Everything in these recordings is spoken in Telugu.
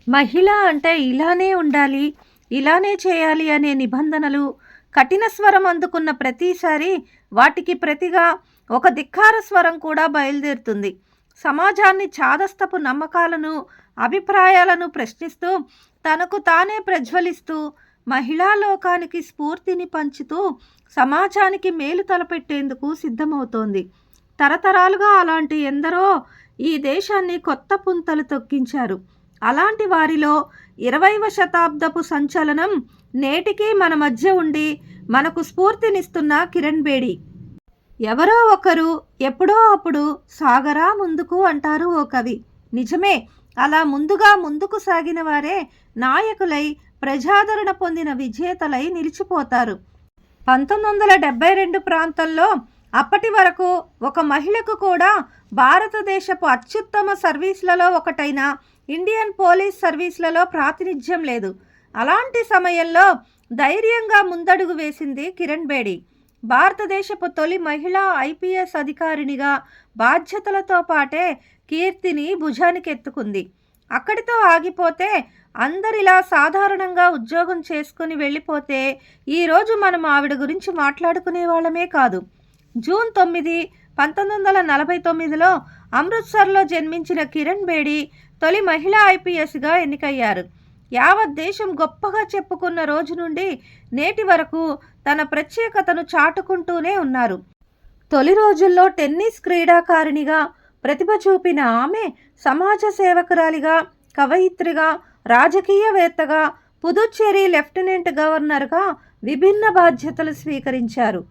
మహిళ అంటే ఇలానే ఉండాలి, ఇలానే చేయాలి అనే నిబంధనలు కఠిన స్వరం అందుకున్న ప్రతిసారి వాటికి ప్రతిగా ఒక ధిక్కార స్వరం కూడా బయలుదేరుతుంది. సమాజాన్ని చాదస్తపు నమ్మకాలను, అభిప్రాయాలను ప్రశ్నిస్తూ, తనకు తానే ప్రజ్వలిస్తూ, మహిళా లోకానికి స్ఫూర్తిని పంచుతూ, సమాజానికి మేలు తలపెట్టేందుకు సిద్ధమవుతోంది. తరతరాలుగా అలాంటి ఎందరో ఈ దేశాన్ని కొత్త పుంతలు తొక్కించారు. అలాంటి వారిలో 20వ శతాబ్దపు సంచలనం నేటికీ మన మధ్య ఉండి మనకు స్ఫూర్తినిస్తున్న కిరణ్ బేడి. ఎవరో ఒకరు ఎప్పుడో అప్పుడు సాగరా ముందుకు అంటారు ఓ కవి. నిజమే, అలా ముందుకు సాగిన వారే నాయకులై ప్రజాదరణ పొందిన విజేతలై నిలిచిపోతారు. 1972 ప్రాంతంలో అప్పటి వరకు ఒక మహిళకు కూడా భారతదేశపు అత్యుత్తమ సర్వీసులలో ఒకటైన ఇండియన్ పోలీస్ సర్వీసులలో ప్రాతినిధ్యం లేదు. అలాంటి సమయంలో ధైర్యంగా ముందడుగు వేసింది కిరణ్ బేడి. భారతదేశపు తొలి మహిళా ఐపీఎస్ అధికారినిగా బాధ్యతలతో పాటే కీర్తిని భుజానికెత్తుకుంది. అక్కడితో ఆగిపోతే, అందరిలా సాధారణంగా ఉద్యోగం చేసుకుని వెళ్ళిపోతే ఈరోజు మనం ఆవిడ గురించి మాట్లాడుకునే వాళ్ళమే కాదు. జూన్ 9, 1949లో అమృత్సర్లో జన్మించిన కిరణ్ బేడి తొలి మహిళా ఐపీఎస్గా ఎన్నికయ్యారు. యావత్ దేశం గొప్పగా చెప్పుకున్న రోజు నుండి నేటి వరకు తన ప్రత్యేకతను చాటుకుంటూనే ఉన్నారు. తొలి రోజుల్లో టెన్నిస్ క్రీడాకారిణిగా ప్రతిభ చూపిన ఆమె సమాజ సేవకురాలిగా, కవయిత్రిగా, రాజకీయవేత్తగా, పుదుచ్చేరి లెఫ్టినెంట్ గవర్నర్గా విభిన్న బాధ్యతలు స్వీకరించారు.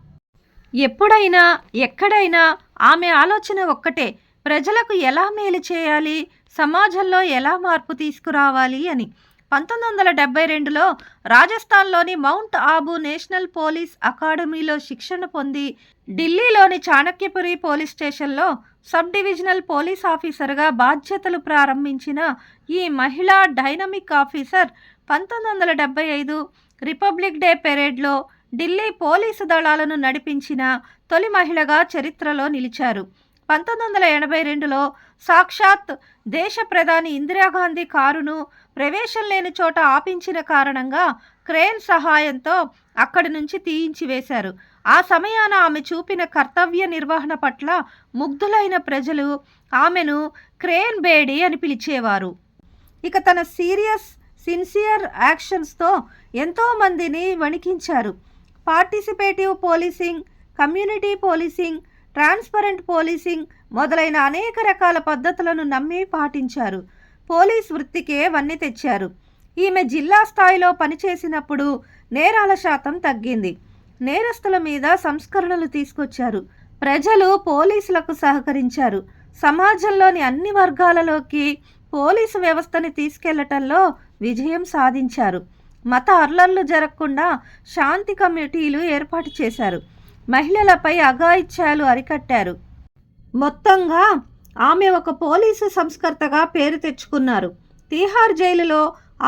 ఎప్పుడైనా ఎక్కడైనా ఆమె ఆలోచన ఒక్కటే, ప్రజలకు ఎలా మేలు చేయాలి, సమాజంలో ఎలా మార్పు తీసుకురావాలి అని. 1972లో రాజస్థాన్లోని మౌంట్ ఆబూ నేషనల్ పోలీస్ అకాడమీలో శిక్షణ పొంది ఢిల్లీలోని చాణక్యపురి పోలీస్ స్టేషన్లో సబ్ డివిజనల్ పోలీస్ ఆఫీసర్గా బాధ్యతలు ప్రారంభించిన ఈ మహిళా డైనమిక్ ఆఫీసర్ 1975 రిపబ్లిక్ డే పెరేడ్లో ఢిల్లీ పోలీసు దళాలను నడిపించిన తొలి మహిళగా చరిత్రలో నిలిచారు. 1982లో సాక్షాత్ దేశ ప్రధాని ఇందిరాగాంధీ కారును ప్రవేశం లేని చోట ఆపించిన కారణంగా క్రేన్ సహాయంతో అక్కడి నుంచి తీయించి వేశారు. ఆ సమయాన ఆమె చూపిన కర్తవ్య నిర్వహణ పట్ల ముగ్ధులైన ప్రజలు ఆమెను క్రేన్ బేడి అని పిలిచేవారు. ఇక తన సిన్సియర్ యాక్షన్స్తో ఎంతోమందిని వణికించారు. Participative policing, community policing, transparent policing మొదలైన అనేక రకాల పద్ధతులను నమ్మి పాటించారు. పోలీస్ వృత్తికే వన్నె తెచ్చారు. ఈమె జిల్లా స్థాయిలో పనిచేసినప్పుడు నేరాల శాతం తగ్గింది. నేరస్తుల మీద సంస్కరణలు తీసుకొచ్చారు. ప్రజలు పోలీసులకు సహకరించారు. సమాజంలోని అన్ని వర్గాలలోకి పోలీసు వ్యవస్థని తీసుకెళ్లటంలో విజయం సాధించారు. మత అల్లర్లు జరగకుండా శాంతి కమిటీలు ఏర్పాటు చేశారు. మహిళలపై అఘాయిత్యాలు అరికట్టారు. మొత్తంగా ఆమె ఒక పోలీసు సంస్కర్తగా పేరు తెచ్చుకున్నారు. తీహార్ జైలులో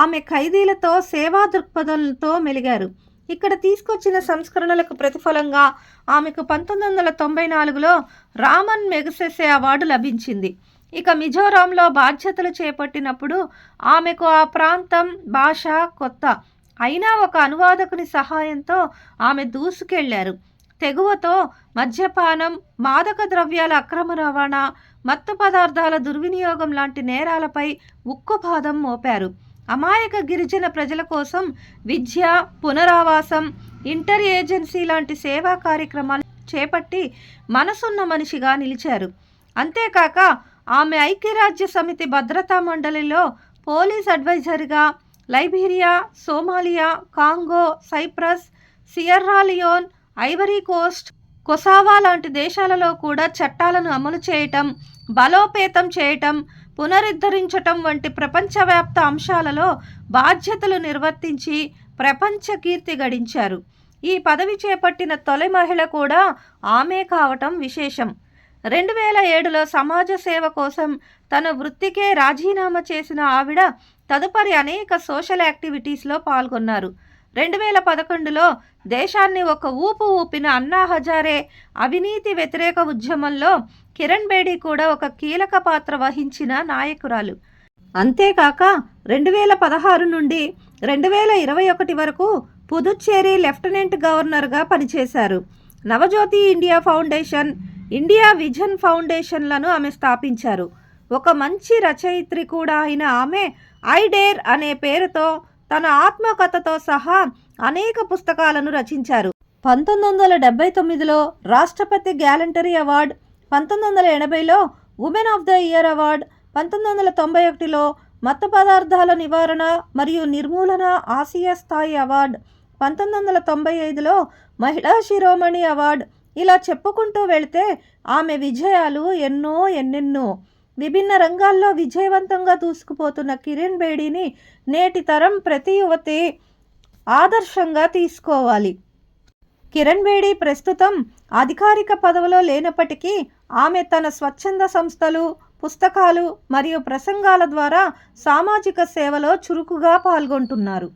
ఆమె ఖైదీలతో సేవా దృక్పథంతో మెలిగారు. ఇక్కడ తీసుకొచ్చిన సంస్కరణలకు ప్రతిఫలంగా ఆమెకు 1994లో రామన్ మెగసెసే అవార్డు లభించింది. ఇక మిజోరాంలో బాధ్యతలు చేపట్టినప్పుడు ఆమెకు ఆ ప్రాంతం భాష కొత్త అయినా ఒక అనువాదకుని సహాయంతో ఆమె దూసుకెళ్లారు. తెగువతో మద్యపానం, మాదక ద్రవ్యాల అక్రమ రవాణా, మత్తు పదార్థాల దుర్వినియోగం లాంటి నేరాలపై ఉక్కుపాదం మోపారు. అమాయక గిరిజన ప్రజల కోసం విద్య, పునరావాసం, ఇంటర్ ఏజెన్సీ లాంటి సేవా కార్యక్రమాలు చేపట్టి మనసున్న మనిషిగా నిలిచారు. అంతేకాక ఆమె ఐక్యరాజ్య సమితి భద్రతా మండలిలో పోలీస్ అడ్వైజర్గా Liberia, Somalia, Congo, Cyprus, Sierra Leone, Ivory Coast, Kosovo లాంటి దేశాలలో కూడా చట్టాలను అమలు చేయటం, బలోపేతం చేయటం, పునరుద్ధరించటం వంటి ప్రపంచవ్యాప్త అంశాలలో బాధ్యతలు నిర్వర్తించి ప్రపంచ కీర్తి గడించారు. ఈ పదవి చేపట్టిన తొలి మహిళ కూడా ఆమె కావటం విశేషం. 2007లో సమాజ సేవ కోసం తన వృత్తికే రాజీనామా చేసిన ఆవిడ తదుపరి అనేక సోషల్ యాక్టివిటీస్లో పాల్గొన్నారు. 2011లో దేశాన్ని ఒక ఊపు ఊపిన అన్నా హజారే అవినీతి వ్యతిరేక ఉద్యమంలో కిరణ్ బేడి కూడా ఒక కీలక పాత్ర వహించిన నాయకురాలు. అంతేకాక 2016 నుండి 2021 వరకు పుదుచ్చేరి లెఫ్టినెంట్ గవర్నర్గా పనిచేశారు. Navjyoti India foundation, India vision ఫౌండేషన్లను ఆమె స్థాపించారు. ఒక మంచి రచయిత్రి కూడా అయిన ఆమె ఐ డేర్ అనే పేరుతో తన ఆత్మకథతో సహా అనేక పుస్తకాలను రచించారు. 1979లో రాష్ట్రపతి గ్యాలంటరీ అవార్డ్, 1980లో women of the year award, 1991లో మత్తు పదార్థాల నివారణ మరియు నిర్మూలన ఆసియా స్థాయి అవార్డ్, 1995లో మహిళా శిరోమణి అవార్డ్. ఇలా చెప్పుకుంటూ వెళితే ఆమె విజయాలు ఎన్నెన్నో. విభిన్న రంగాల్లో విజయవంతంగా దూసుకుపోతున్న కిరణ్ బేడీని నేటి తరం ప్రతి యువతి ఆదర్శంగా తీసుకోవాలి. కిరణ్ బేడీ ప్రస్తుతం అధికారిక పదవిలో లేనప్పటికీ ఆమె తన స్వచ్ఛంద సంస్థలు, పుస్తకాలు మరియు ప్రసంగాల ద్వారా సామాజిక సేవలో చురుకుగా పాల్గొంటున్నారు.